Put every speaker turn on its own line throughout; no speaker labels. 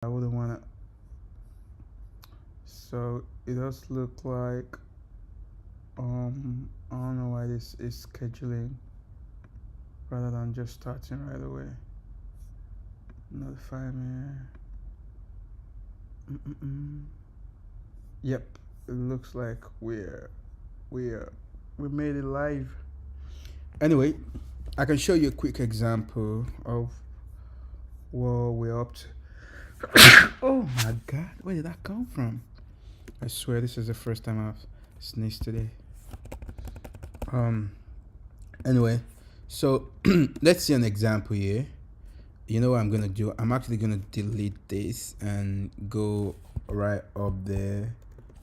I wouldn't want to. So it does look like I don't know why this is scheduling rather than just starting right away. Notify me. Mm-mm-mm. Yep, it looks like we're we made it live. Anyway, I can show you a quick example of what we're up to. Oh my god, where did that come from? I swear this is the first time I've sneezed today. Um anyway, so let's see an example here. You know what I'm gonna do? I'm actually gonna delete this and go right up there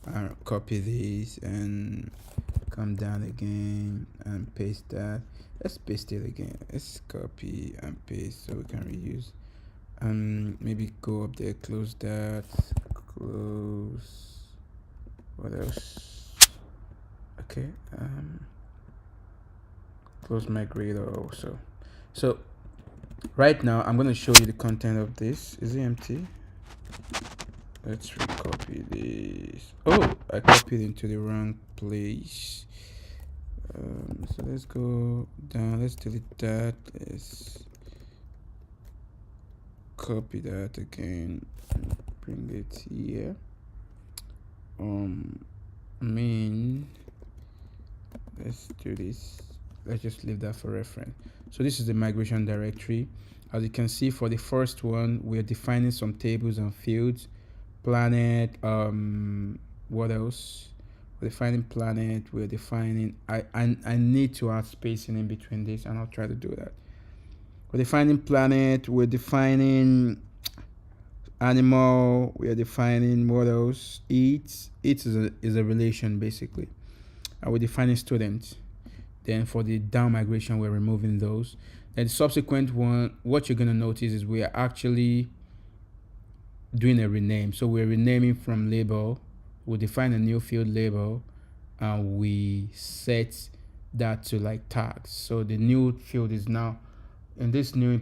and copy this and come down again and paste that. Let's paste it again. Let's copy and paste so we can reuse. Maybe go up there, close that, close. What else? Okay. Close my grader also. So right now I'm gonna show you the content of this. Is it empty? Let's recopy this. Oh, I copied into the wrong place. So let's go down. Let's delete that. Let's copy that again. Bring it here. I mean, let's do this. Let's just leave that for reference. So this is the migration directory. As you can see, for the first one, we're defining some tables and fields. Planet. What else? We're defining planet. We're defining. I need to add spacing in between this, and I'll try to do that. We're defining planet. We're defining animal. We are defining what else? Eat is a relation basically. And we're defining student. Then for the down migration, we're removing those. Then the subsequent one, what you're gonna notice is we are actually doing a rename. So we're renaming from label. We define a new field label, and we set that to like tags. So the new field is now in this new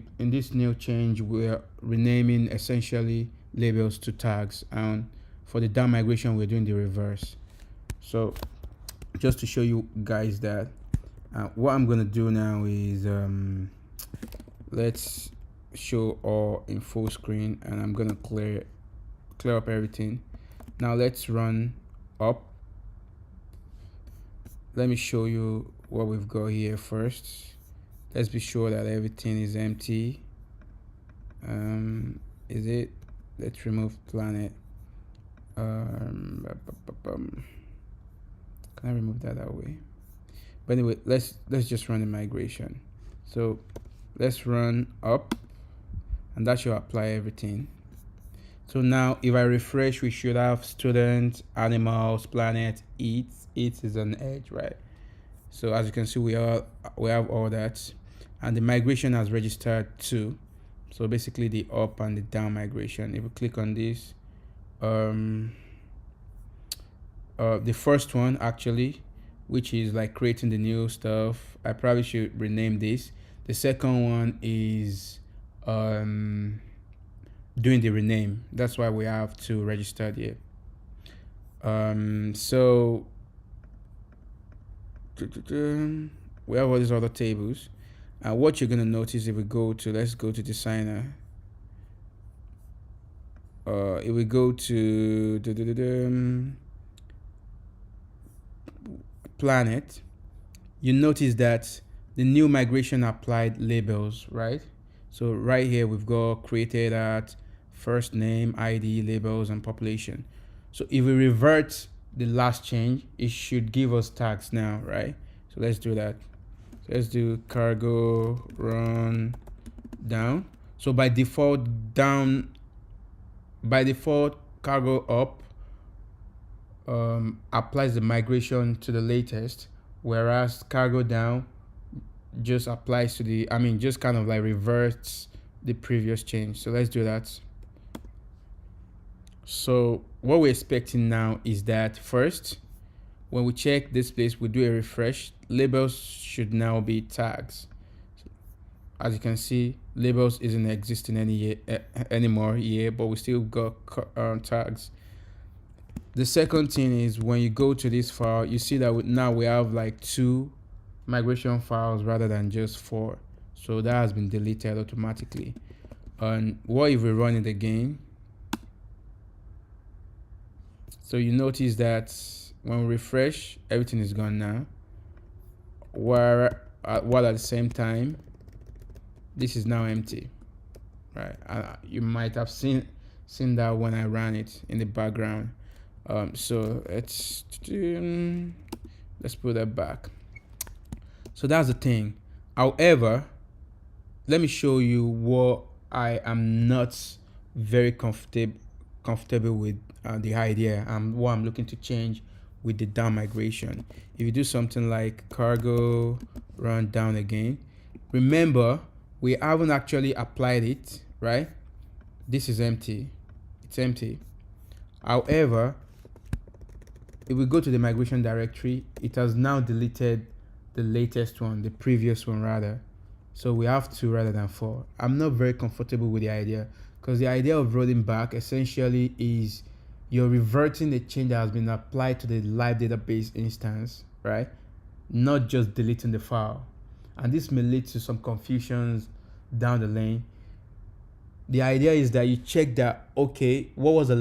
change, we're renaming essentially labels to tags, and for the down migration, we're doing the reverse. So just to show you guys that what I'm gonna do now is let's show all in full screen, and I'm gonna clear up everything. Now let's run up. Let me show you what we've got here first. Let's be sure that everything is empty. Is it? Let's remove planet. Can I remove that way? But anyway, let's just run the migration. So let's run up, and that should apply everything. So now if I refresh, we should have students, animals, planet, eat. Eat is an edge, right? So as you can see, we have all that, and the migration has registered too. So basically the up and the down migration. If we click on this, the first one actually, which is like creating the new stuff, I probably should rename this. The second one is doing the rename. That's why we have to register here. So we have all these other tables, and what you're gonna notice if we go to, let's go to designer. If we go to planet, you notice that the new migration applied labels, right? So right here we've got created at first name, ID, labels, and population. So if we revert the last change, it should give us tags now, right? So let's do that. So let's do cargo run down. So by default cargo up applies the migration to the latest, whereas cargo down just applies to the, just kind of like reverts the previous change. So let's do that. So what we're expecting now is that first, when we check this place, we do a refresh. Labels should now be tags. As you can see, labels isn't existing anymore here, but we still got tags. The second thing is when you go to this file, you see that now we have like 2 migration files rather than just 4. So that has been deleted automatically. And what if we run it again? So you notice that when we refresh, everything is gone now. While at the same time, this is now empty, right? You might have seen that when I ran it in the background. So let's put that back. So that's the thing. However, let me show you what I am not very comfortable with the idea and what I'm looking to change with the down migration. If you do something like cargo run down again, remember we haven't actually applied it, right? This is empty. It's empty. However, if we go to the migration directory, it has now deleted the latest one, the previous one rather. So we have 2 rather than 4. I'm not very comfortable with the idea, because the idea of rolling back essentially is you're reverting the change that has been applied to the live database instance, right? Not just deleting the file. And this may lead to some confusions down the lane. The idea is that you check that, okay, what was the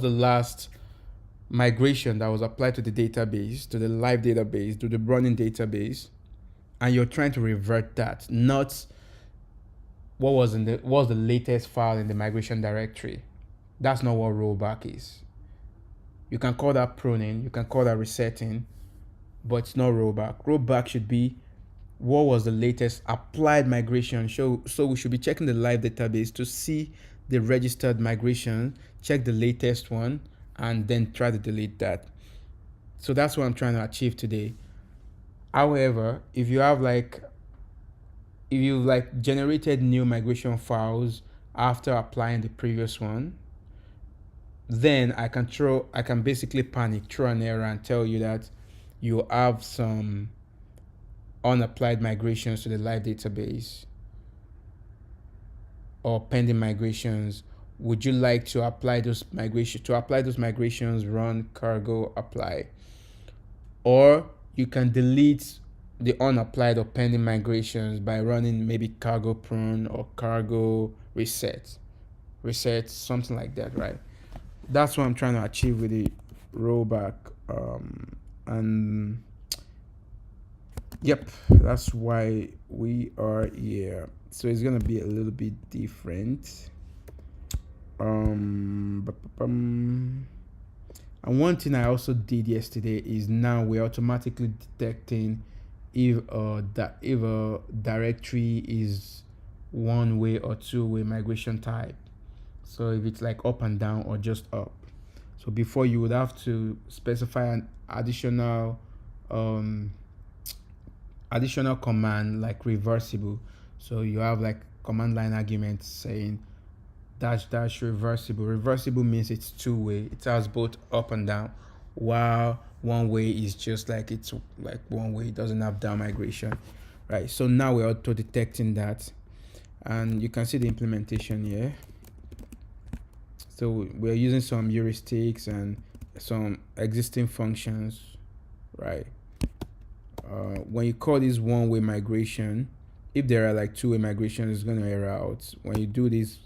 last migration that was applied to the database, to the live database, to the running database, and you're trying to revert that, not what was the latest file in the migration directory. That's not what rollback is. You can call that pruning, you can call that resetting, but it's not rollback. Rollback should be what was the latest applied migration. So we should be checking the live database to see the registered migration, check the latest one, and then try to delete that. So that's what I'm trying to achieve today. However, if you've generated new migration files after applying the previous one, then I can basically panic, throw an error, and tell you that you have some unapplied migrations to the live database or pending migrations. Would you like to apply those migrations? To apply those migrations, run cargo apply. Or you can delete the unapplied or pending migrations by running maybe cargo prune or cargo reset, something like that, right? That's what I'm trying to achieve with the rollback. And yep, that's why we are here. So it's gonna be a little bit different. And one thing I also did yesterday is now we're automatically detecting if a directory is 1-way or 2-way migration type. So if it's like up and down or just up. So before, you would have to specify an additional command like reversible. So you have like command line arguments saying -- reversible. Reversible means it's 2-way. It has both up and down, while 1-way is just like it's like 1-way. It doesn't have down migration, right? So now we're auto detecting that, and you can see the implementation here. So we're using some heuristics and some existing functions, right? When you call this 1-way migration, if there are like 2-way migration, it's going to error out. When you do this,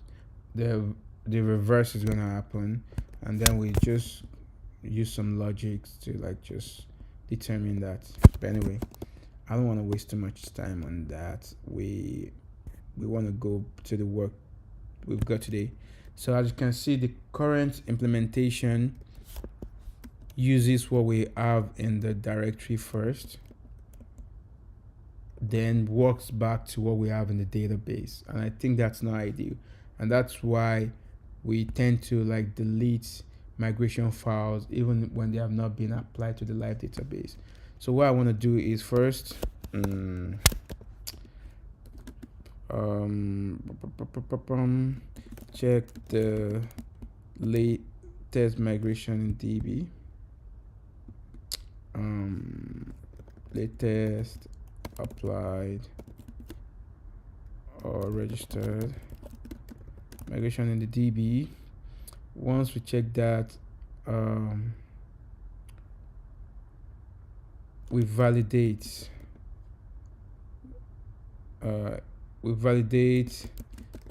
the reverse is going to happen, and then we just use some logics to like just determine that. But anyway, I don't want to waste too much time on that. We want to go to the work we've got today. So as you can see, the current implementation uses what we have in the directory first, then works back to what we have in the database. And I think that's not ideal. And that's why we tend to like delete migration files even when they have not been applied to the live database. So what I want to do is first check the latest migration in DB. Latest applied or registered migration in the DB. Once we check that, we validate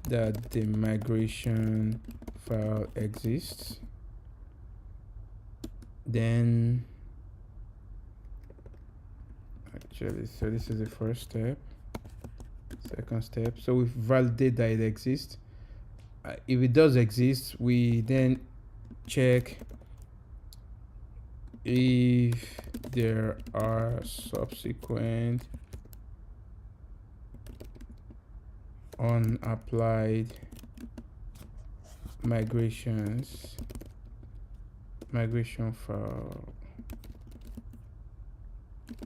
that the migration file exists. Then actually, so this is the first step. Second step, so we validate that it exists. If it does exist, we then check if there are subsequent unapplied migration file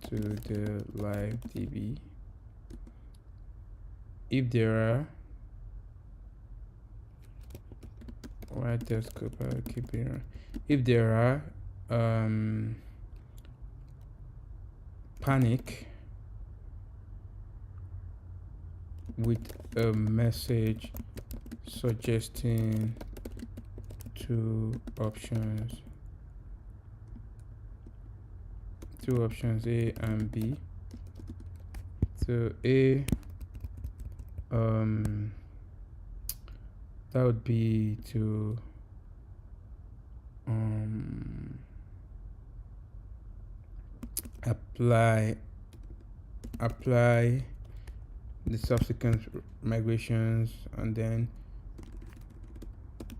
to the live DB. If there are, write the scope, I'll keep it. If there are, panic with a message suggesting two options, A and B. So A, that would be to apply the subsequent migrations and then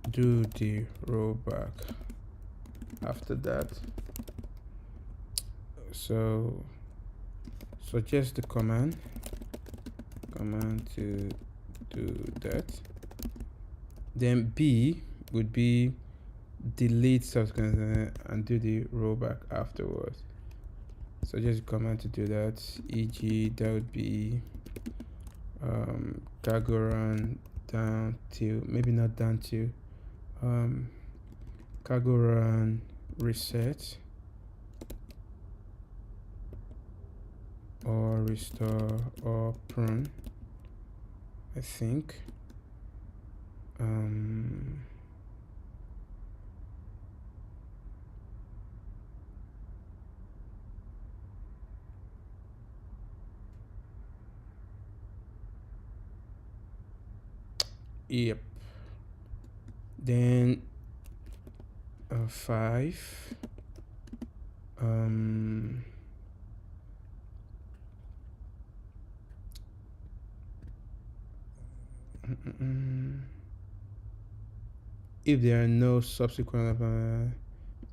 do the rollback after that. So suggest the command to do that. Then B would be delete subsequent and do the rollback afterwards. So just command to do that. E.g., that would be cargo run down to, maybe not down to, cargo run reset or restore or prune, I think. Yep. Then 5. If there are no subsequent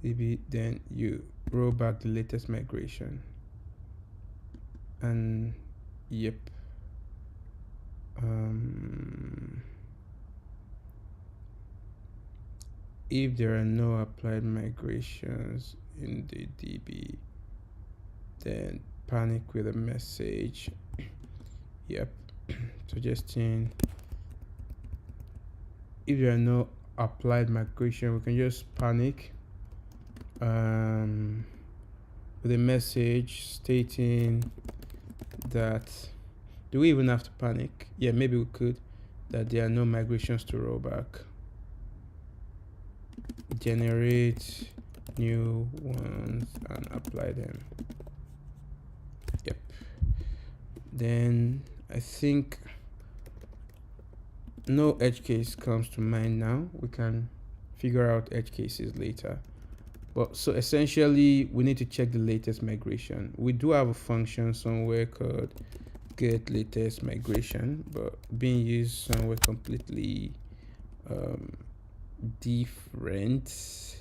DB, then you roll back the latest migration. And yep. If there are no applied migrations in the DB, then panic with a message. Yep. Suggesting if there are no applied migration, we can just panic with a message stating that, do we even have to panic? Yeah, maybe we could, that there are no migrations to rollback. Generate new ones and apply them. Yep. Then I think no edge case comes to mind now. We can figure out edge cases later. But so essentially we need to check the latest migration. We do have a function somewhere called get latest migration, but being used somewhere completely different. So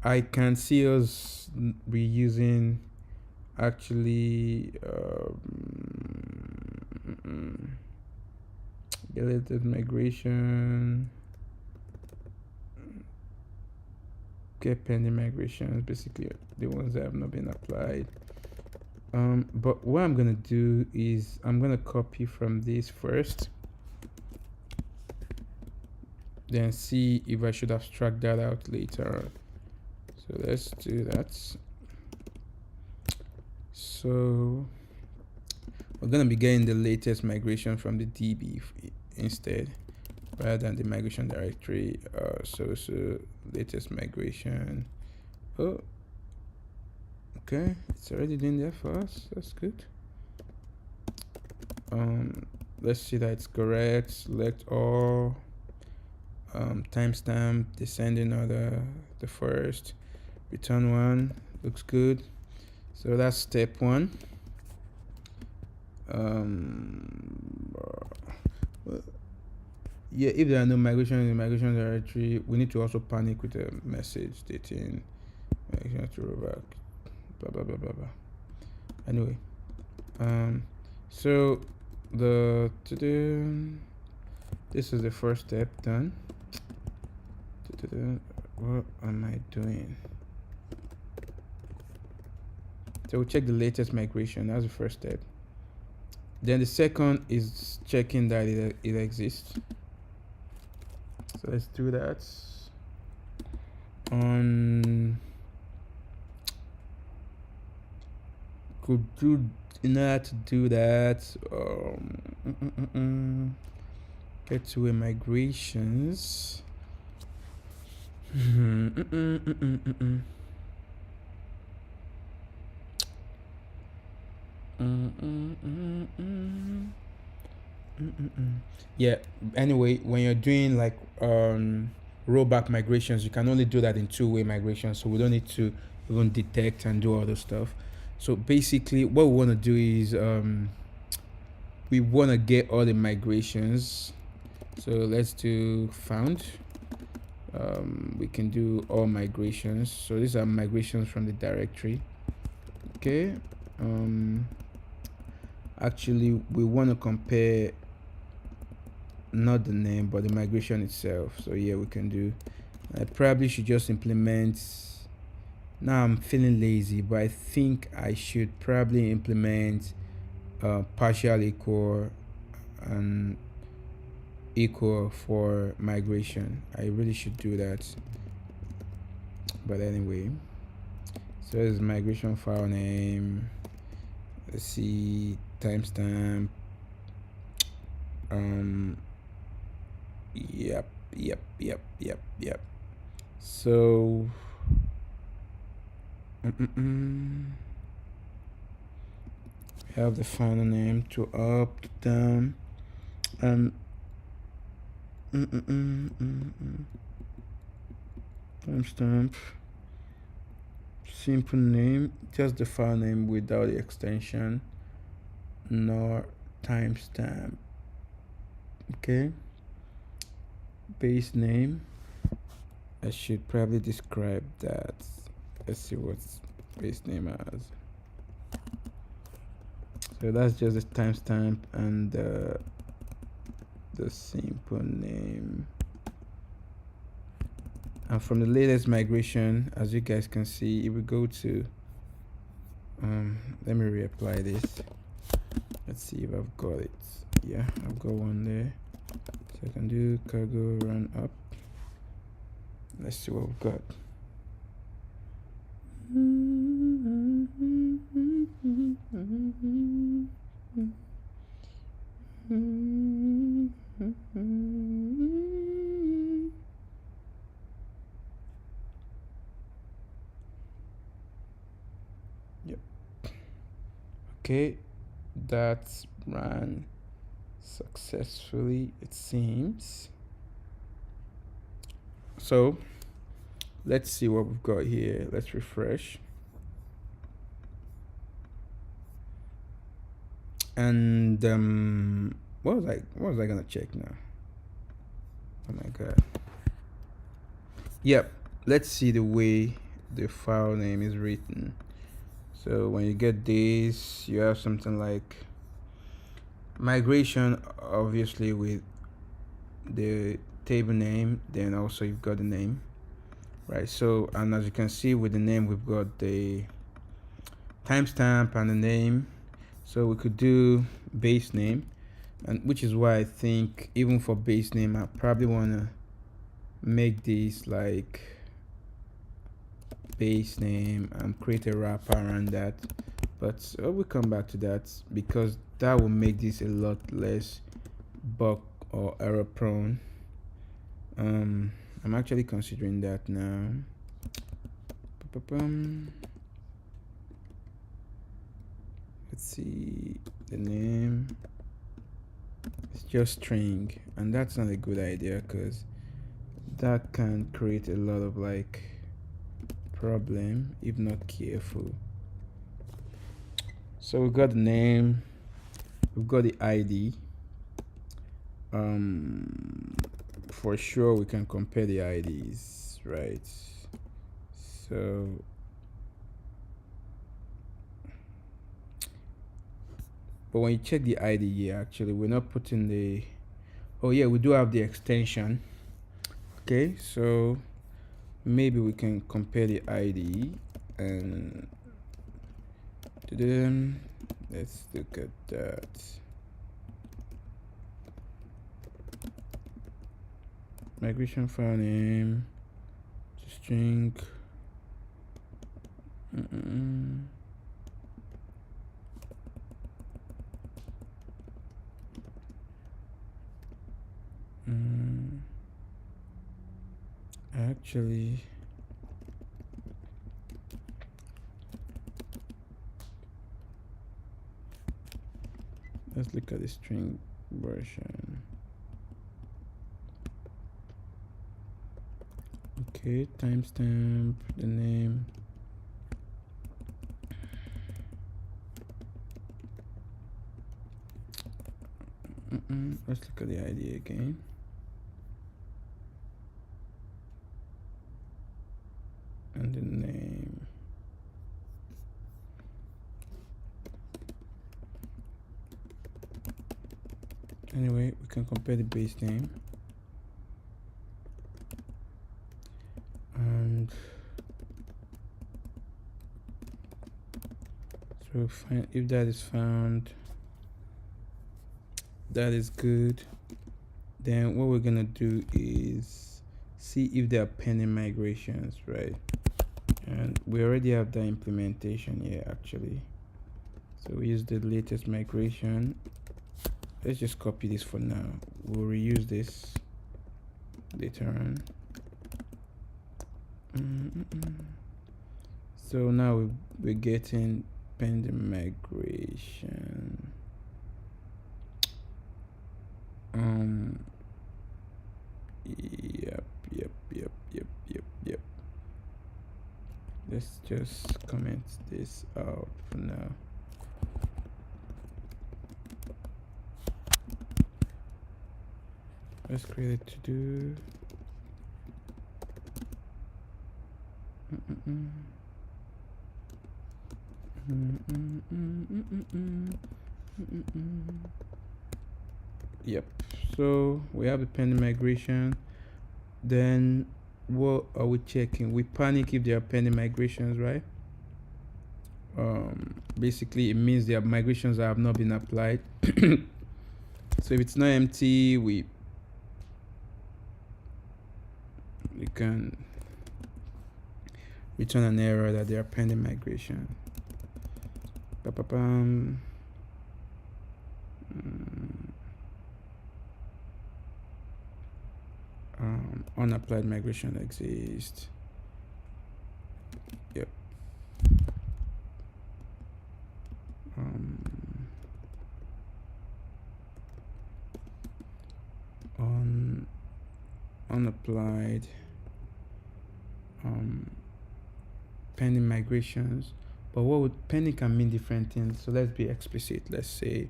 I can see us reusing actually related migration, get pending migrations, basically the ones that have not been applied. But what I'm gonna do is I'm gonna copy from this first, then see if I should abstract that out later. So let's do that. So we're gonna be getting the latest migration from the DB instead, rather than the migration directory. So latest migration. Oh, okay, it's already doing that for us. That's good. Let's see that it's correct. Select all. Timestamp, descending order, the first, return one, looks good. So that's step one. Yeah, if there are no migration in the migration directory, we need to also panic with a message stating migration to rollback, blah blah blah blah blah. Anyway, so this is the first step done. What am I doing? So we'll check the latest migration. That's the first step. Then the second is checking that it exists. So let's do that. In order to do that, get to migrations. Yeah, anyway, when you're doing like rollback migrations, you can only do that in two-way migrations, so we don't need to even detect and do all the stuff. So basically what we want to do is we want to get all the migrations. So let's do found. We can do all migrations. So these are migrations from the directory. Okay. Actually we want to compare not the name but the migration itself. So yeah, we can do, I probably should just implement, now I'm feeling lazy, but I think I should probably implement partial equal and equal for migration. I really should do that, but anyway. So it's migration file name, let's see, timestamp, yep. So have the final name to up, to down, and timestamp, simple name, just the file name without the extension nor timestamp. Okay, base name, I should probably describe that. Let's see what's base name as. So that's just the timestamp and the simple name. And from the latest migration, as you guys can see, if we go to let me reapply this. Let's see if I've got it. Yeah, I've got one there. So I can do cargo run up. Let's see what we've got. Yep. Okay, that's ran successfully, it seems. So let's see what we've got here. Let's refresh. And what was I gonna check now? Oh my god. Yep, let's see the way the file name is written. So when you get this, you have something like migration, obviously with the table name, then also you've got the name, right? So, and as you can see with the name, we've got the timestamp and the name. So we could do base name, and which is why I think even for base name, I probably want to make this like base name and create a wrapper around that. but we'll come back to that because that will make this a lot less bug or error prone. I'm actually considering that now. Let's see, the name, it's just string, and that's not a good idea because that can create a lot of like problem if not careful. So we've got the name, we've got the ID. For sure we can compare the IDs, right? So but when you check the ID here, actually we're not putting the, oh yeah, we do have the extension. Okay, so maybe we can compare the ID and then let's look at that. Migration file name, string. Actually, let's look at the string version. Okay, timestamp, the name. Let's look at the ID again. And the name. Anyway, we can compare the base name. And so find, if that is found, that is good. Then what we're gonna do is see if there are pending migrations, right? And we already have that implementation here actually. So we use the latest migration. Let's just copy this for now. We'll reuse this later on. So now we're getting pending migration. Yep. Let's just comment this out for now. Let's create a to do. Yep, so we have a pending migration. Then what are we checking? We panic if there are pending migrations, right? Basically it means there are migrations that have not been applied. So if it's not empty, we can return an error that there are pending migration. Unapplied migration exists. Yep. Unapplied pending migrations, but what would pending can mean different things, so let's be explicit. Let's say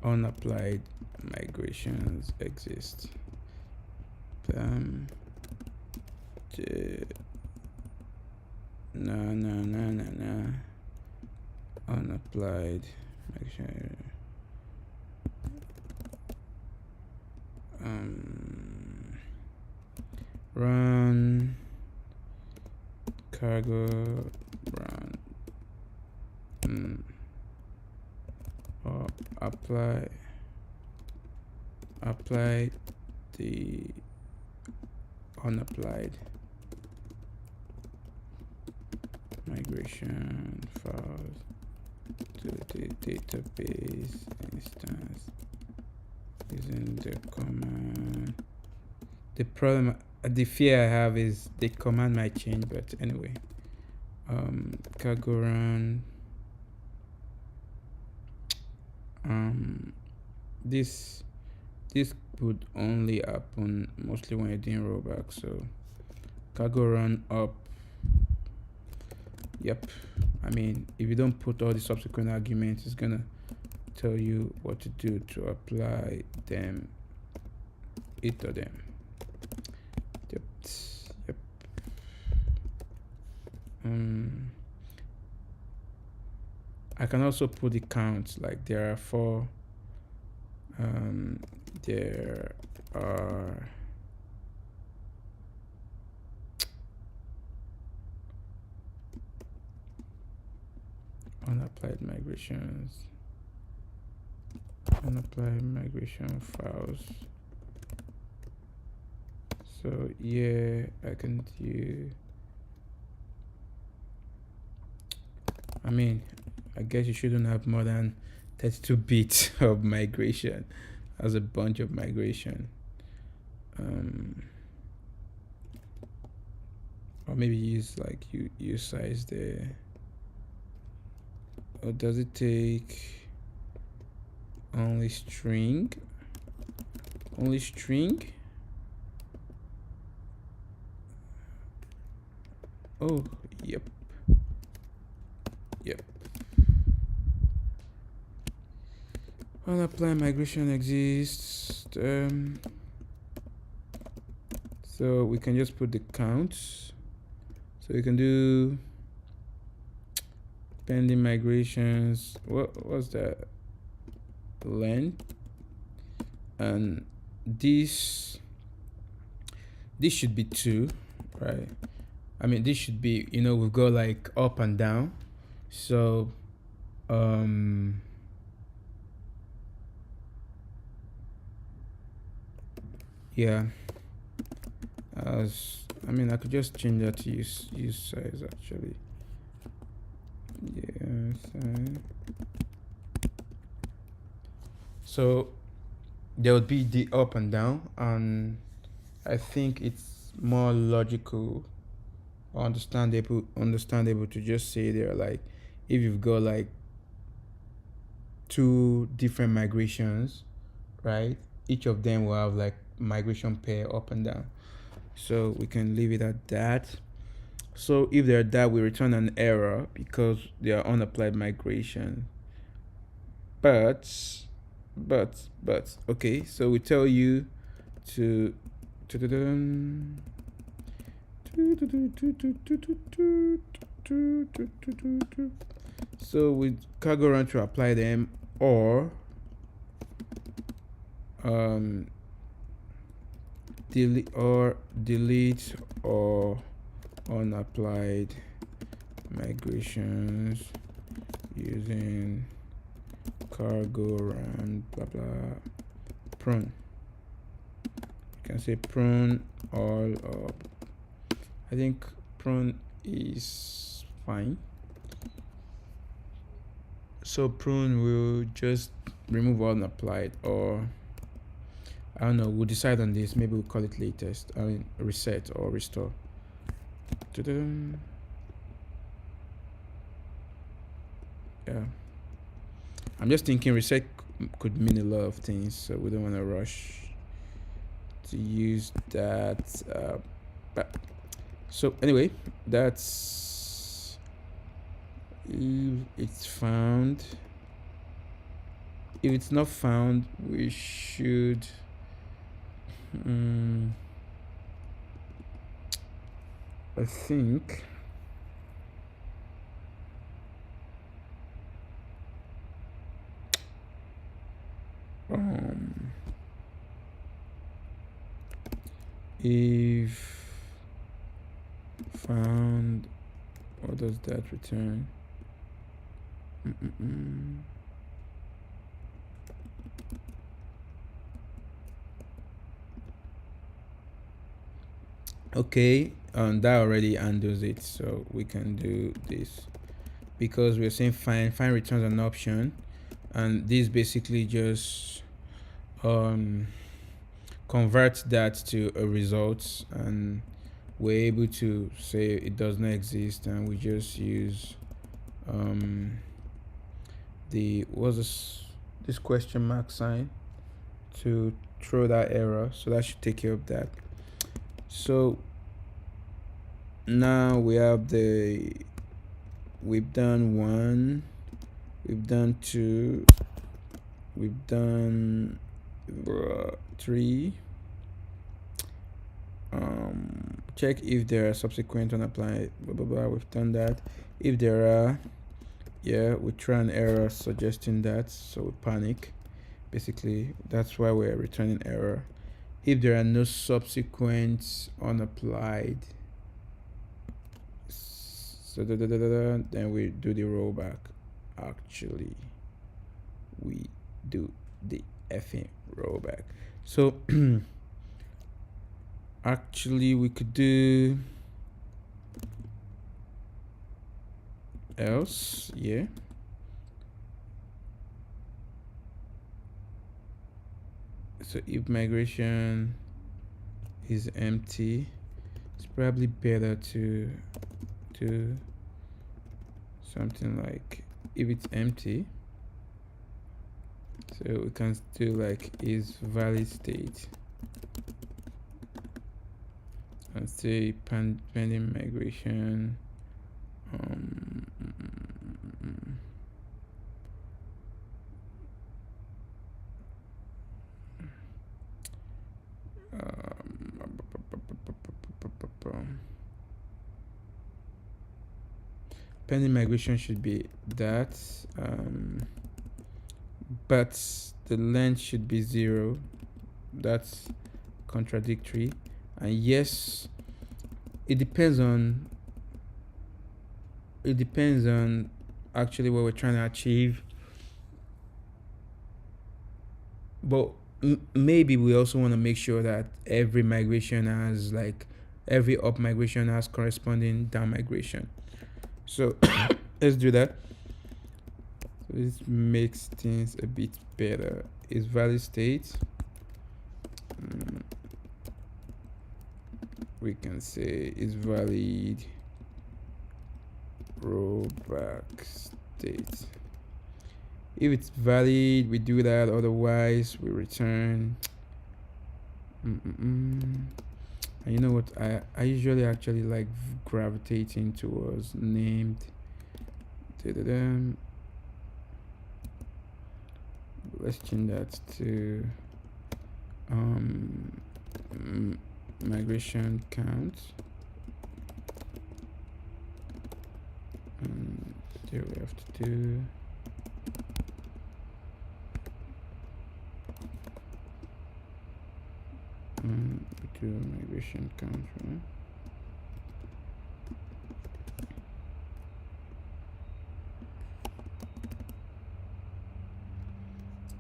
unapplied migrations exist. No. Unapplied migration. Run cargo run or apply the unapplied migration files to the database instance using the command. The problem, the fear I have is the command might change, but anyway. Cargo run. This would only happen mostly when you're doing rollback. So cargo run up. Yep. I mean, if you don't put all the subsequent arguments, it's gonna tell you what to do to apply them, each of them. Yep. Yep. I can also put the counts, like there are 4. There are unapplied migrations, unapplied migration files. So yeah, I can do, I mean, I guess you shouldn't have more than 32 bits of migration as a bunch of migration. Or maybe use like use size there. Or does it take only string? Only string? Oh, yep. Yep. Unapply migration exists. So we can just put the counts. So we can do pending migrations. What was that? Length. And this should be 2, right? I mean, this should be, we've got like up and down. So yeah, I mean, I could just change that to use size actually. Yes. So there would be the up and down, and I think it's more logical or understandable to just say there, like if you've got like 2 different migrations, right? Each of them will have like migration pair up and down. So we can leave it at that. So if they're that, we return an error because they are unapplied migration. But okay, so we tell you to so with cargo run to apply them, or delete or unapplied migrations using cargo run blah blah prune. You can say prune all up. I think prune is fine. So prune will just remove unapplied, or I don't know, we'll decide on this. Maybe we'll call it latest. I mean, reset or restore. Yeah, I'm just thinking reset could mean a lot of things, so we don't want to rush to use that. But so anyway, that's if it's found. If it's not found, we should I think if found, what does that return? Okay, that already handles it, so we can do this. because we're saying find returns an option, and this basically just converts that to a result, and we're able to say it does not exist, and we just use the this question mark sign to throw that error. So that should take care of that. So now we've done 1, we've done 2, we've done 3. Check if there are subsequent unapplied, blah blah blah. We've done that. If there are, yeah, we try an error suggesting that, so we panic. Basically, that's why we're returning error. If there are no subsequent unapplied, so then we do the rollback. Actually, we do the effing rollback. So actually we could do else, yeah. So if migration is empty, it's probably better to do something like if it's empty, so we can do like is valid state and say pending migration. Pending migration should be that, but the length should be 0. That's contradictory. And yes, it depends on actually what we're trying to achieve, but maybe we also want to make sure that every migration has, like, every up migration has corresponding down migration. So let's do that. So this makes things a bit better. Is valid state, we can say is valid rollback state. If it's valid, we do that. Otherwise, we return. And you know what? I usually actually like gravitating towards named. Let's change that to migration count. And there we have to do migration count, right?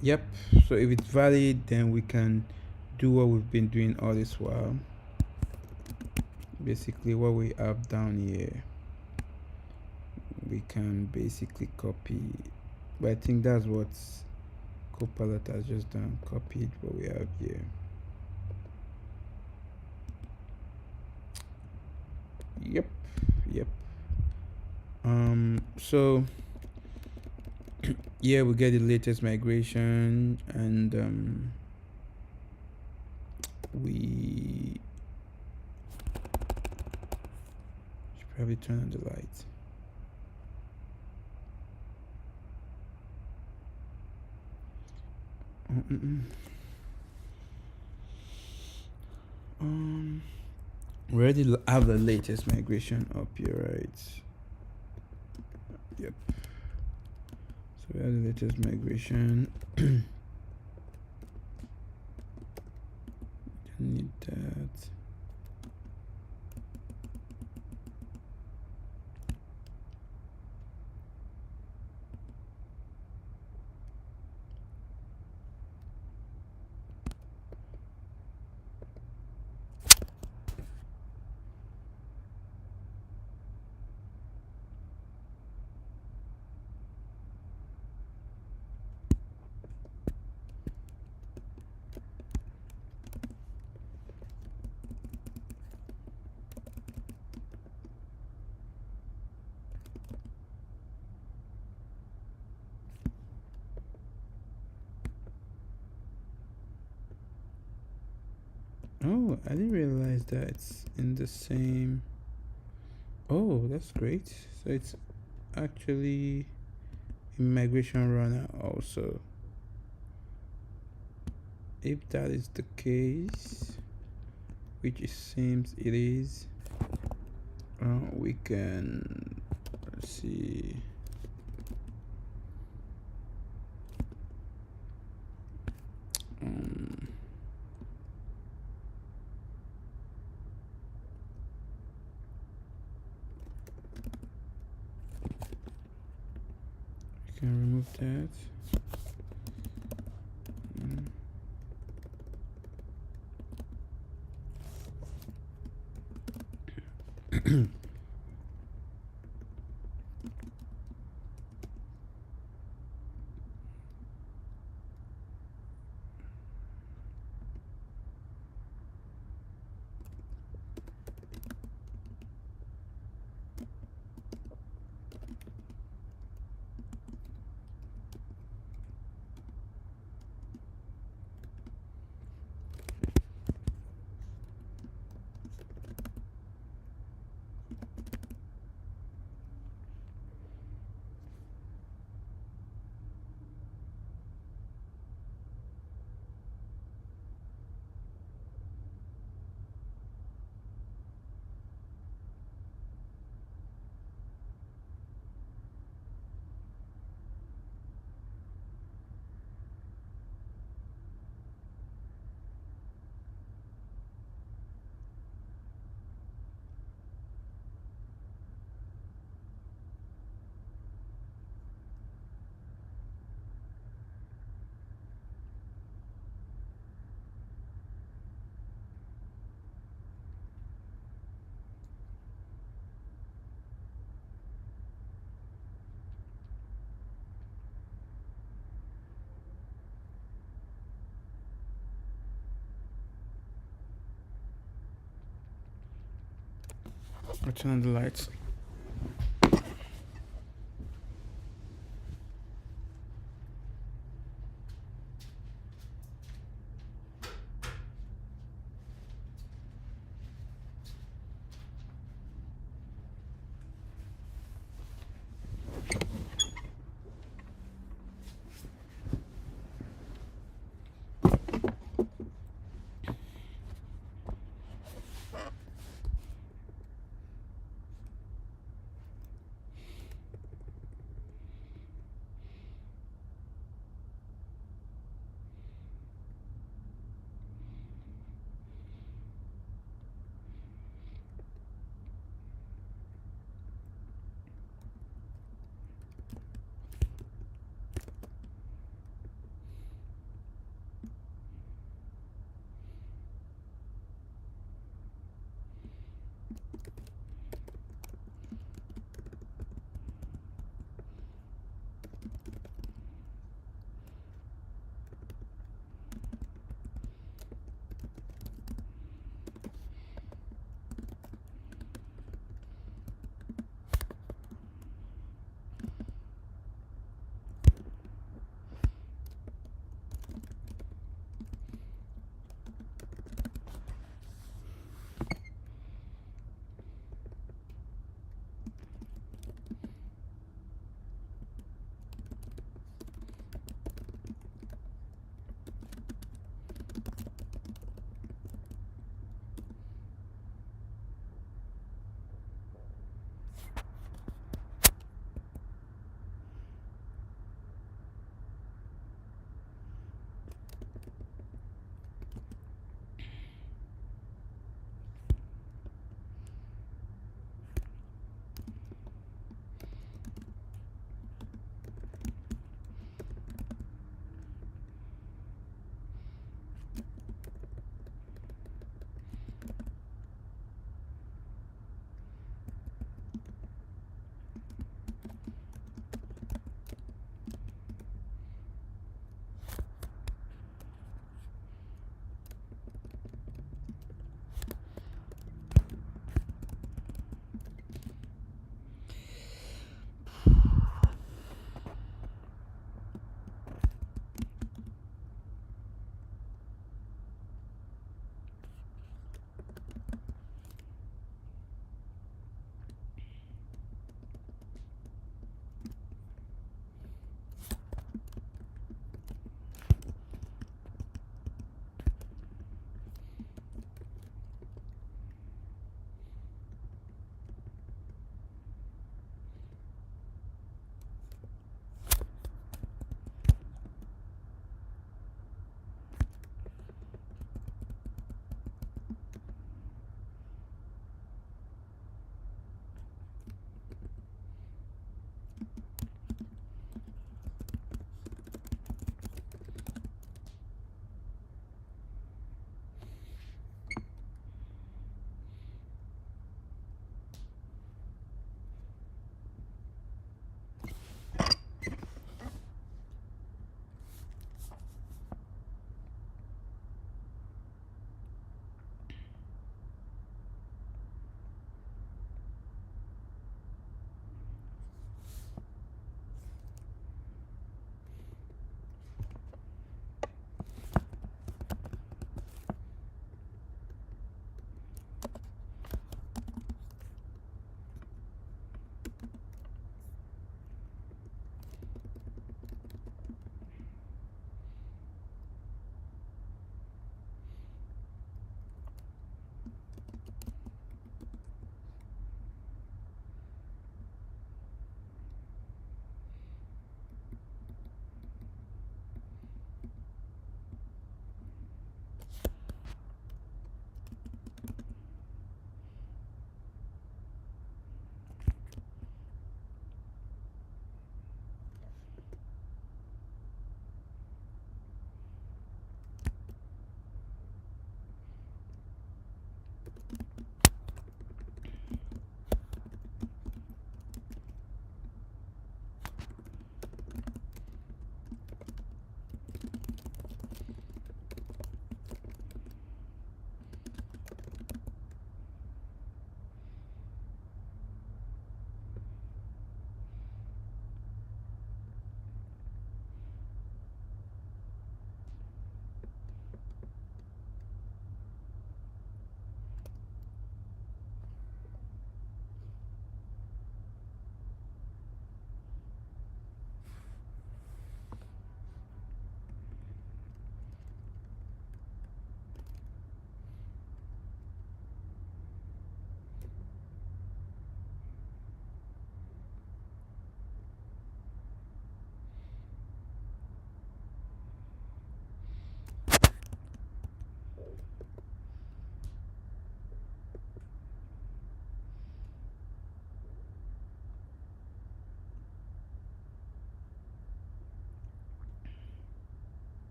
Yep. So if it's valid, then we can do what we've been doing all this while. Basically, what we have down here, we can basically copy. But I think that's what Copilot has just done. Copied what we have here. Yep. So yeah, we get the latest migration, and we should probably turn on the light. We already have the latest migration up here, right? Yep. So we have the latest migration. Need that. Oh, I didn't realize that it's in the same. Oh, that's great. So it's actually Immigration Runner also. If that is the case, which it seems it is, we can see. Um, we can remove that. I'll turn on the lights.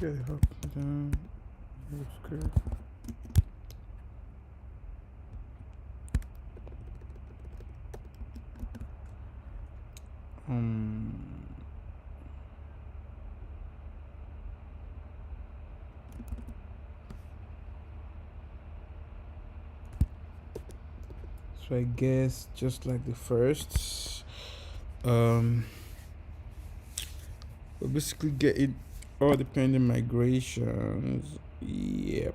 get it up down. Looks good. Um, so I guess just like the first, we're basically getting all dependent migrations. Yep.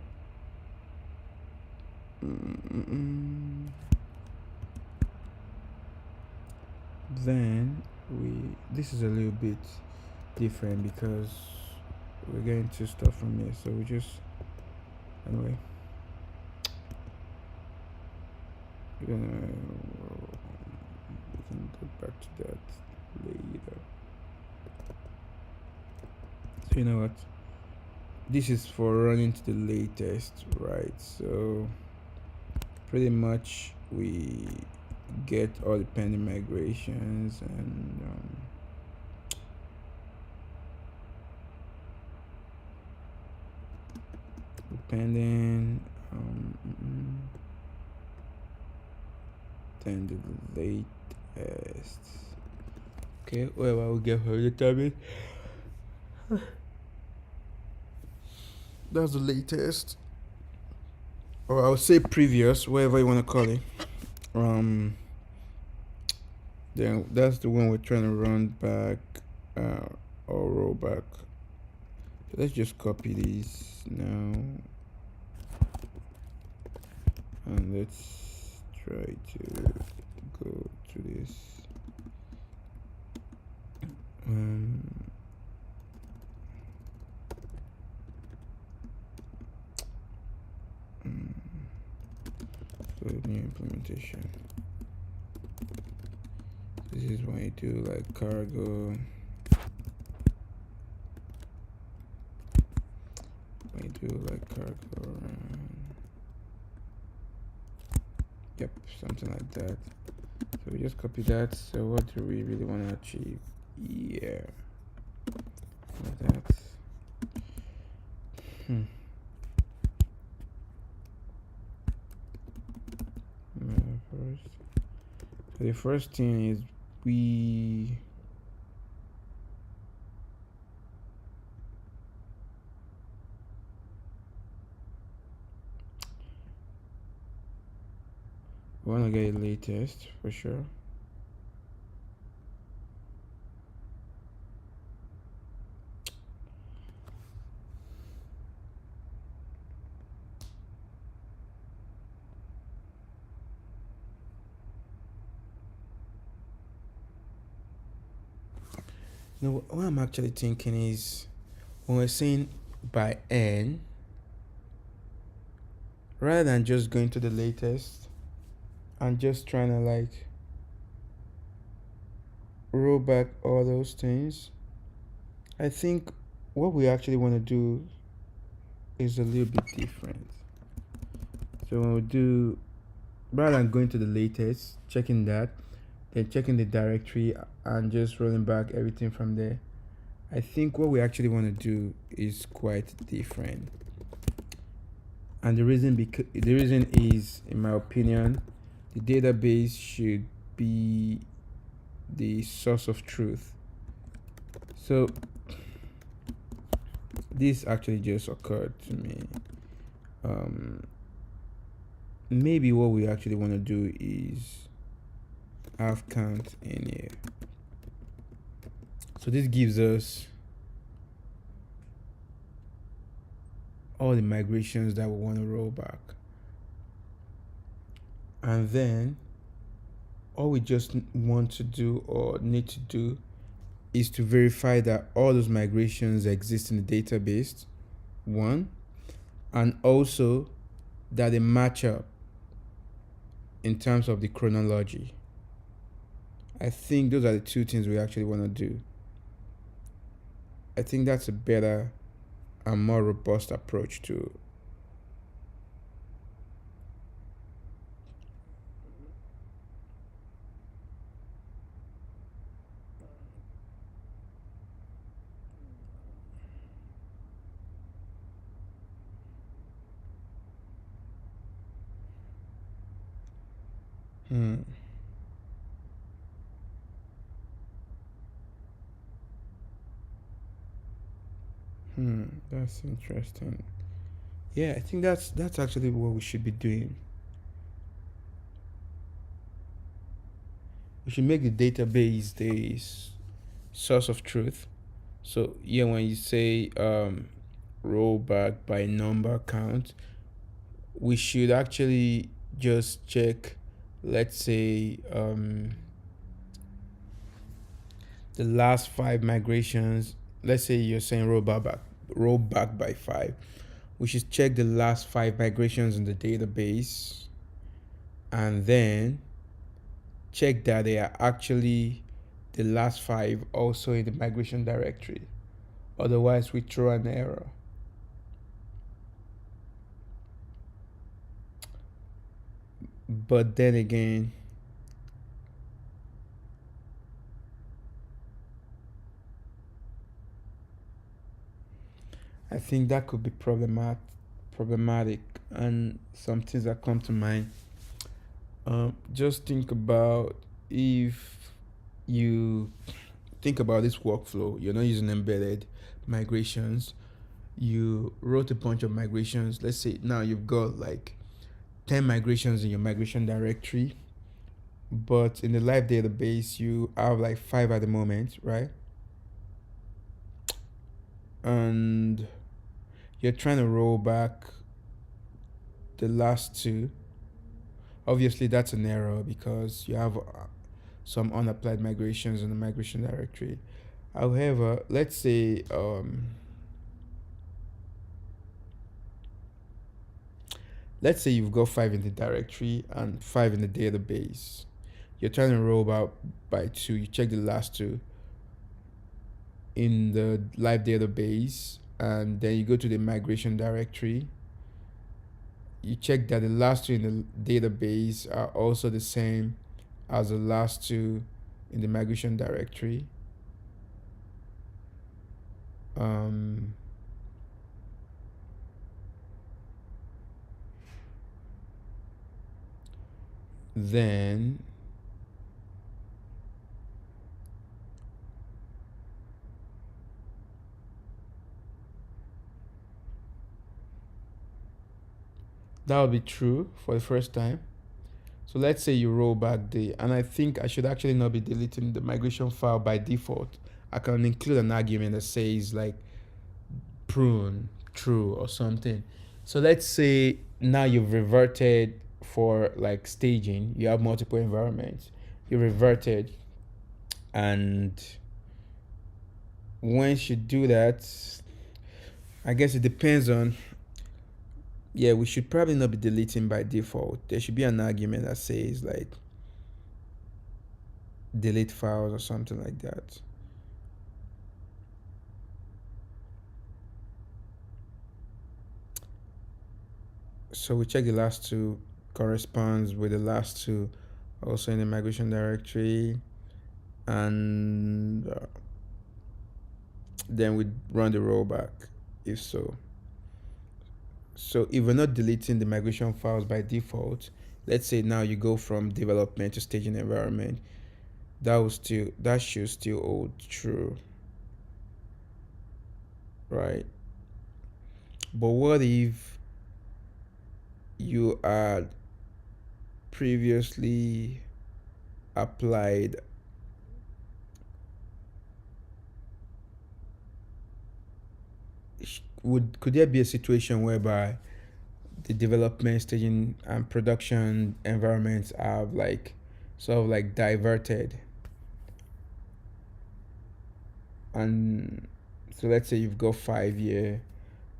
Mm-mm. Then this is a little bit different because we're getting two stuff from here, so we just anyway we're gonna we can go back to that later. So you know what, this is for running to the latest, right? So pretty much we get all the pending migrations and pending then the latest. Okay, well I will get her the tablet. That's the latest, or I'll say previous, whatever you want to call it. Then that's the one we're trying to run back or roll back. So let's just copy these now and let's try to go to this. So new implementation. This is when you do like cargo. When you do like cargo. Yep, something like that. So we just copy that. So what do we really want to achieve? Yeah. Like that. First. So the first thing is we want to get the latest for sure. No, what I'm actually thinking is when we're saying by n, rather than just going to the latest and just trying to like roll back all those things, I think what we actually want to do is a little bit different. So when we do, rather than going to the latest, checking that, then checking the directory and just rolling back everything from there, I think what we actually want to do is quite different. And the reason is, in my opinion, the database should be the source of truth. So this actually just occurred to me. Maybe what we actually want to do is have count in here. So this gives us all the migrations that we want to roll back. And then all we just want to do or need to do is to verify that all those migrations exist in the database, one, and also that they match up in terms of the chronology. I think those are the two things we actually want to do. I think that's a better and more robust approach to Hmm. Hmm. That's interesting. Yeah, I think that's actually what we should be doing. We should make the database the source of truth. So yeah, when you say roll back by number count, we should actually just check, let's say, the last five migrations. Let's say you're saying roll back by five. We should check the last five migrations in the database, and then check that they are actually the last five also in the migration directory. Otherwise, we throw an error. But then again, I think that could be problematic, and some things that come to mind. Just think about, if you think about this workflow, you're not using embedded migrations. You wrote a bunch of migrations. Let's say now you've got like 10 migrations in your migration directory, but in the live database, you have like five at the moment, right? And you're trying to roll back the last two. Obviously, that's an error because you have some unapplied migrations in the migration directory. However, let's say you've got five in the directory and five in the database. You're trying to roll out by two. You check the last two in the live database, and then you go to the migration directory. You check that the last two in the database are also the same as the last two in the migration directory. Um, then that will be true for the first time. So let's say you roll back and I think I should actually not be deleting the migration file by default. I can include an argument that says like prune true or something. So let's say now you've reverted for like staging, you have multiple environments, you reverted, and once you do that, I guess it depends on, yeah, we should probably not be deleting by default. There should be an argument that says like delete files or something like that. So we check the last two corresponds with the last two also in the migration directory, and then we run the rollback if so. So if we're not deleting the migration files by default, let's say now you go from development to staging environment, that should still hold true, right? But what if you had previously applied, could there be a situation whereby the development, staging, and production environments have like sort of like diverted? And so let's say you've got 5 year,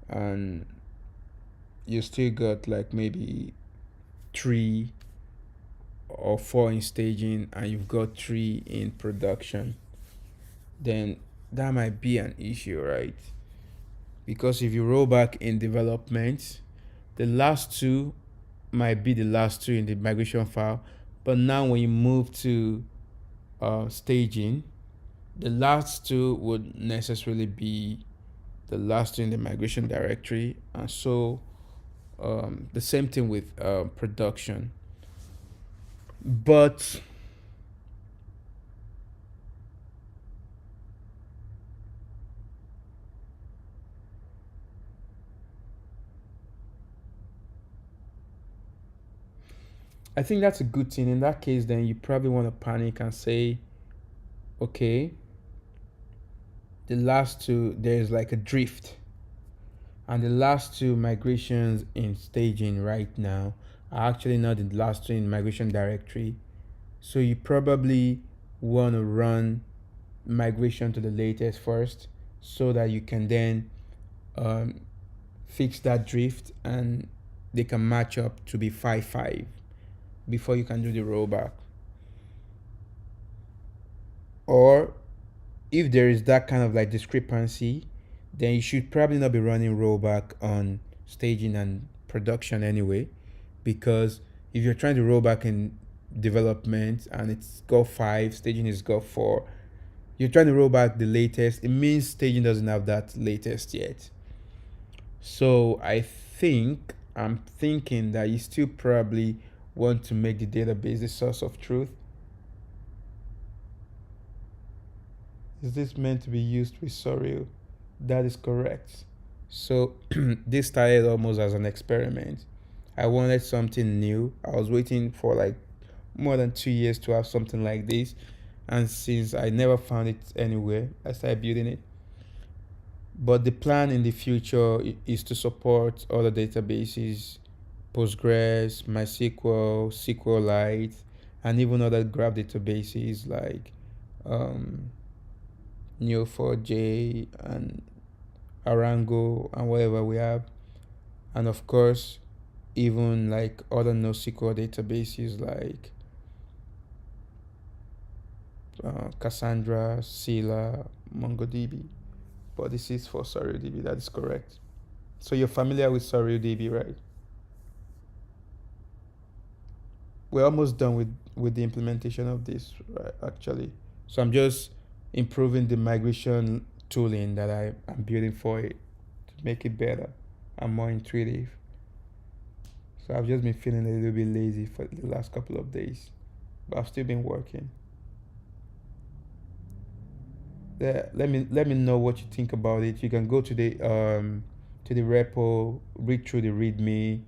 and you still got like maybe 3 or 4 in staging, and you've got 3 in production, then that might be an issue, right? Because if you roll back in development, the last two might be the last two in the migration file, but now when you move to staging, the last two would necessarily be the last two in the migration directory. And so the same thing with production. But I think that's a good thing. In that case, then you probably want to panic and say, okay, the last two, there's like a drift. And the last two migrations in staging right now are actually not the last two in migration directory. So you probably want to run migration to the latest first so that you can then um, fix that drift and they can match up to be 5.5 before you can do the rollback. Or if there is that kind of like discrepancy, then you should probably not be running rollback on staging and production anyway, because if you're trying to roll back in development and it's got 5, staging is got 4, you're trying to roll back the latest, it means staging doesn't have that latest yet. So I'm thinking that you still probably want to make the database the source of truth. Is this meant to be used with Sorrel? That is correct. So this started almost as an experiment. I wanted something new. I was waiting for like more than 2 years to have something like this. And since I never found it anywhere, I started building it. But the plan in the future is to support other databases, Postgres, MySQL, SQLite, and even other graph databases like um, Neo4j and Arango and whatever we have. And of course, even like other NoSQL databases like Cassandra, Scylla, MongoDB. But this is for SorrelDB, that is correct. So you're familiar with SorrelDB, right? We're almost done with the implementation of this, right, actually. So I'm just improving the migration tooling that I'm building for it to make it better and more intuitive. So I've just been feeling a little bit lazy for the last couple of days, but I've still been working. Let me know what you think about it. You can go to the repo, read through the README,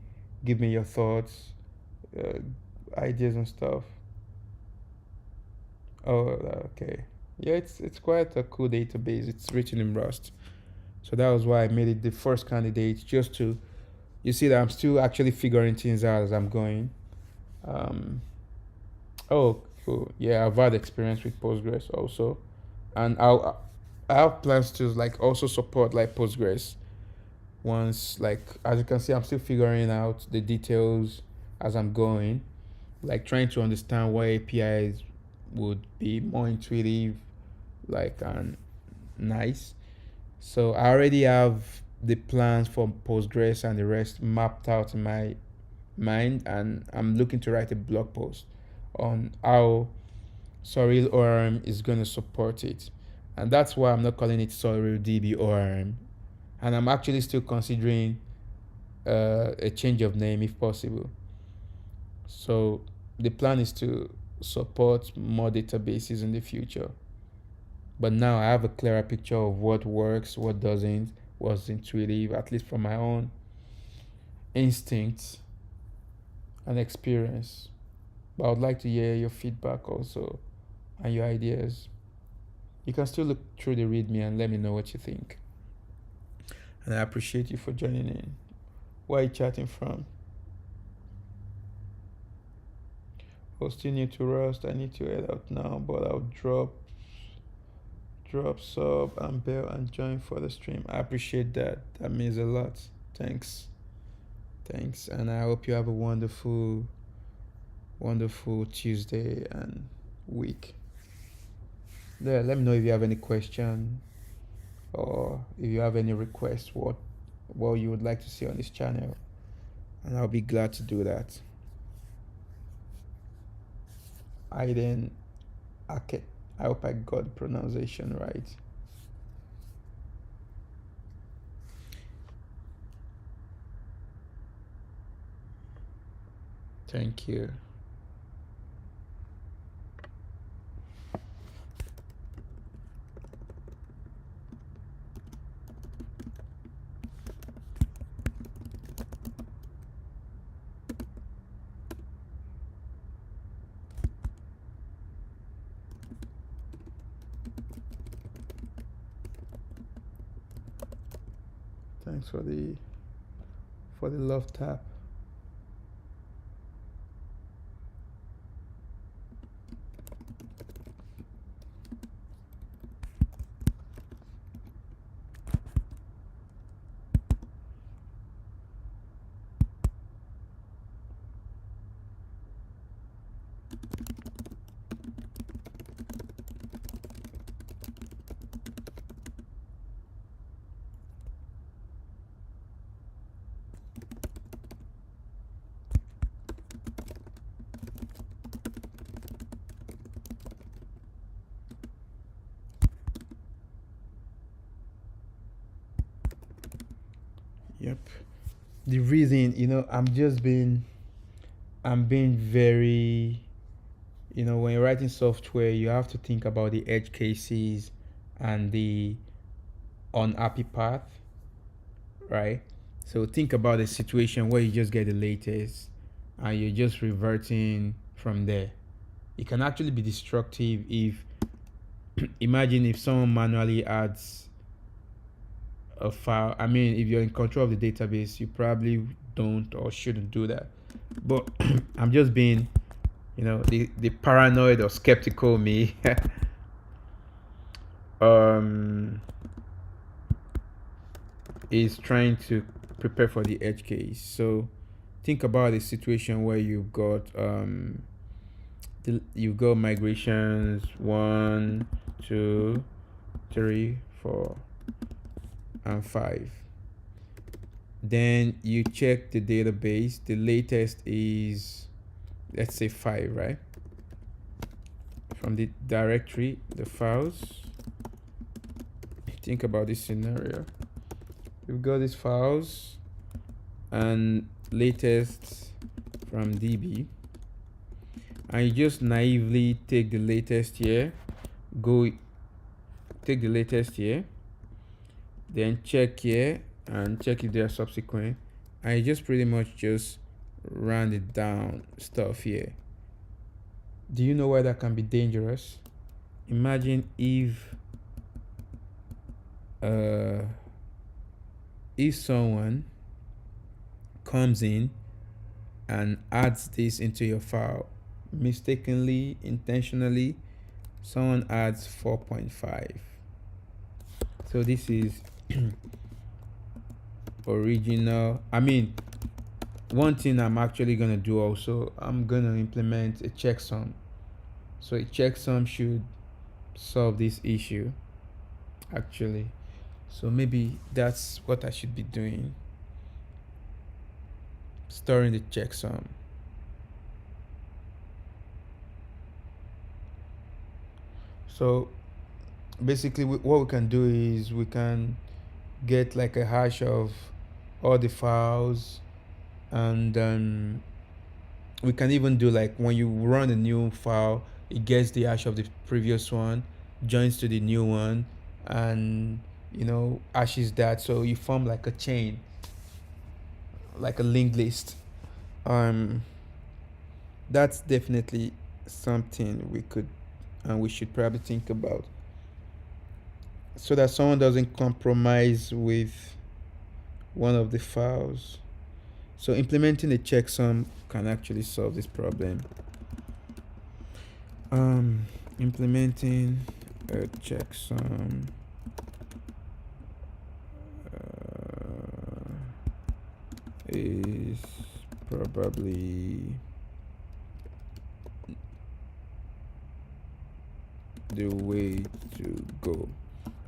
give me your thoughts, uh, ideas and stuff. Oh, okay. Yeah, it's quite a cool database. It's written in Rust, so that was why I made it the first candidate, just to you see that I'm still actually figuring things out as I'm going. Um, oh, cool. Yeah, I've had experience with Postgres also, and I have plans to like also support like Postgres once, like as you can see, I'm still figuring out the details as I'm going, like trying to understand what APIs would be more intuitive, like and nice. So I already have the plans for Postgres and the rest mapped out in my mind, and I'm looking to write a blog post on how Sorrel ORM is going to support it. And that's why I'm not calling it Sorrel DB ORM. And I'm actually still considering a change of name if possible. So the plan is to support more databases in the future. But now I have a clearer picture of what works, what doesn't, what's intuitive, at least from my own instincts and experience. But I would like to hear your feedback also and your ideas. You can still look through the README and let me know what you think. And I appreciate you for joining in. Where are you chatting from? Oh, still new to Rust. I need to head out now, but I'll drop sub and bell and join for the stream. I appreciate that. That means a lot. Thanks. Thanks. And I hope you have a wonderful, wonderful Tuesday and week. Yeah, let me know if you have any question or if you have any requests what you would like to see on this channel, and I'll be glad to do that. Aiden Ake. I hope I got the pronunciation right. Thank you. Thanks for the love tap. Yep. The reason, I'm being very, when you're writing software, you have to think about the edge cases and the unhappy path, right? So think about a situation where you just get the latest and you're just reverting from there. It can actually be destructive if, imagine if someone manually adds a file. I mean, if you're in control of the database, you probably don't or shouldn't do that. But I'm just being, the paranoid or skeptical me is trying to prepare for the edge case. So think about a situation where you've got migrations 1, 2, 3, 4, and 5. Then you check the database. The latest is, let's say, 5, right? From the directory, the files. Think about this scenario. We've got these files and latest from DB, and you just naively take the latest here, take the latest here, then check here and check if they are subsequent, and you just pretty much just round it down stuff here. Do you know why that can be dangerous? Imagine if someone comes in and adds this into your file mistakenly, intentionally, someone adds 4.5. So this is original. I mean, one thing I'm actually gonna do also, I'm gonna implement a checksum. So a checksum should solve this issue actually. So maybe that's what I should be doing. Storing the checksum. So basically what we can do is we can get like a hash of all the files, and we can even do like when you run a new file, it gets the hash of the previous one, joins to the new one, and hashes that, so you form like a chain, like a linked list. That's definitely something we could and we should probably think about, so that someone doesn't compromise with one of the files. So implementing a checksum can actually solve this problem. Implementing a checksum is probably the way to go.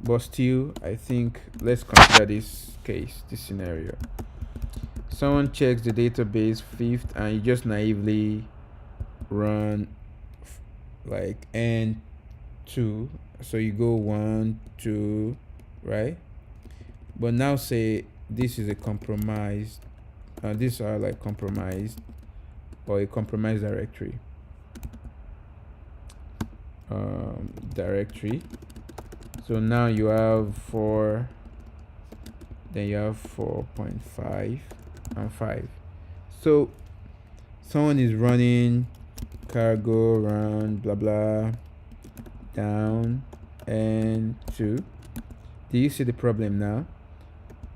But still, I think let's consider this scenario. Someone checks the database 5th and you just naively run like n2. So you go 1, 2, right? But now say this is a compromised, these are like compromised or a compromised directory. So now you have 4, then you have 4.5 and 5. So someone is running cargo run blah blah down and 2. Do you see the problem now?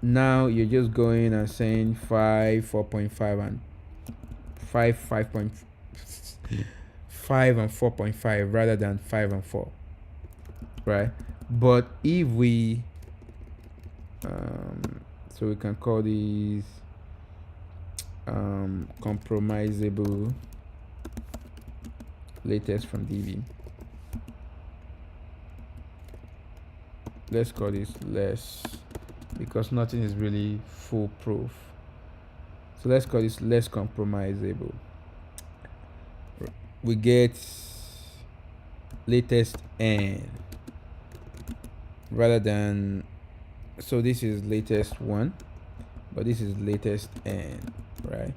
Now you're just going and saying 5, 4.5, and 5, 5.5 and 4.5 rather than 5 and 4, right? But if we so we can call these compromisable latest from DV. Let's call this less, because nothing is really foolproof. So let's call this less compromisable. We get latest n rather than, so this is latest 1, but this is latest n, right?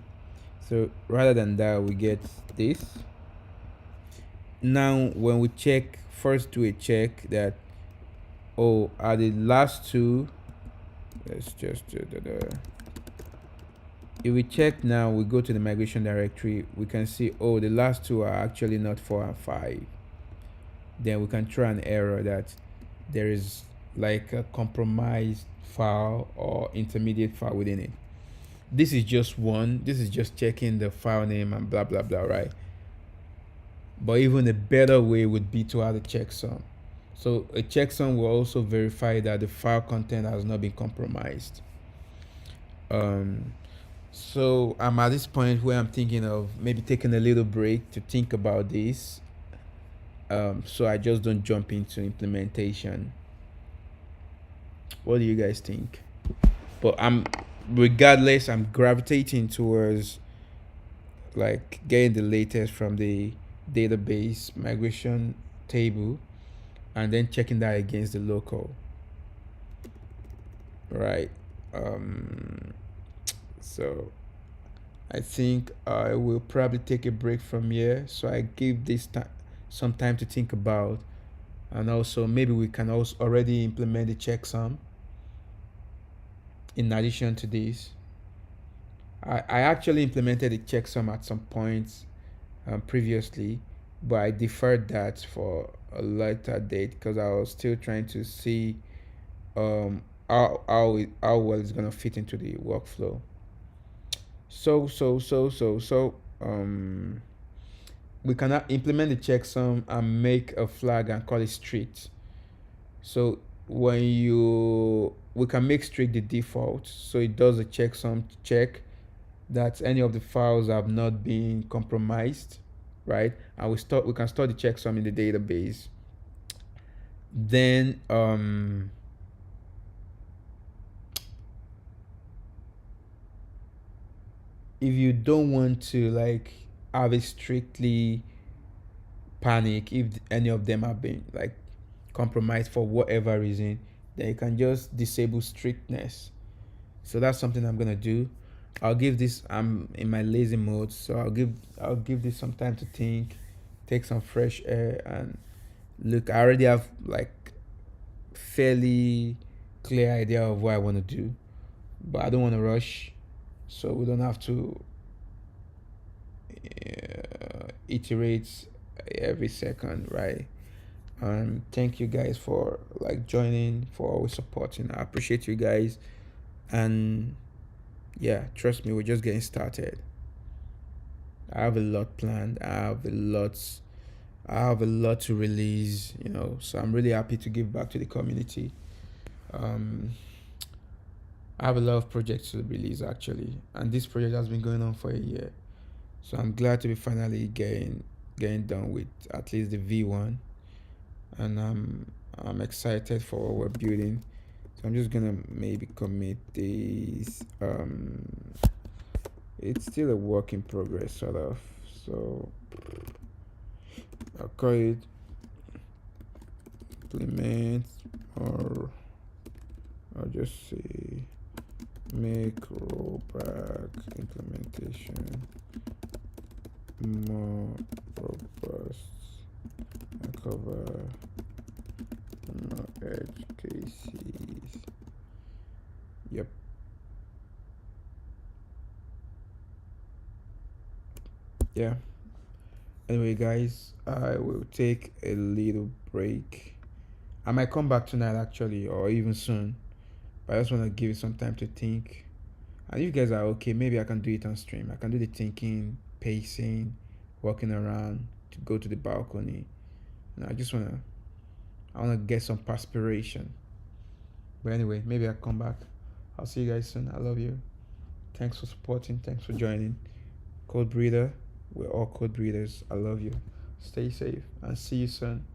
So rather than that, we get this. Now when we check, first do a check that, oh, are the last two, let's just do if we check now, we go to the migration directory, we can see, oh, the last two are actually not 4 and 5. Then we can try an error that there is like a compromised file or intermediate file within it. This is just one, this is just checking the file name and blah blah blah, right? But even a better way would be to add a checksum. So a checksum will also verify that the file content has not been compromised. So I'm at this point where I'm thinking of maybe taking a little break to think about this, so I just don't jump into implementation. What do you guys think? But regardless, I'm gravitating towards like getting the latest from the database migration table and then checking that against the local, right? So I think I will probably take a break from here, so I give this some time to think about, and also maybe we can also already implement the checksum in addition to this. I actually implemented the checksum at some points previously, but I deferred that for a later date because I was still trying to see how well it's gonna fit into the workflow. So we can implement the checksum and make a flag and call it strict. So when we can make strict the default, so it does a checksum check that any of the files have not been compromised, right? And we can store the checksum in the database. Then if you don't want to like have it strictly panic if any of them have been like compromised for whatever reason, then you can just disable strictness. So that's something I'm gonna do. I'll give this, I'm in my lazy mode, so I'll give this some time to think, take some fresh air, and look, I already have like fairly clear idea of what I want to do, but I don't want to rush, so we don't have to iterate every second, right? Thank you guys for like joining, for always supporting. I appreciate you guys, and yeah, trust me, we're just getting started. I have a lot planned. I have a lot to release, so I'm really happy to give back to the community. I have a lot of projects to release actually, and this project has been going on for a year, so I'm glad to be finally getting done with at least the V1, and I'm excited for what we're building. So I'm just gonna maybe commit this. It's still a work in progress sort of, so I'll call it implement, or I'll just say make rollback implementation more robust and cover more edge cases. Yep. Yeah. Anyway, guys, I will take a little break. I might come back tonight actually, or even soon. but I just want to give you some time to think. And if you guys are okay, maybe I can do it on stream. I can do the thinking, pacing, walking around, to go to the balcony. And I wanna get some perspiration. But anyway, maybe I'll come back. I'll see you guys soon. I love you. Thanks for supporting. Thanks for joining. Code Breather. We're all code breathers. I love you. Stay safe and see you soon.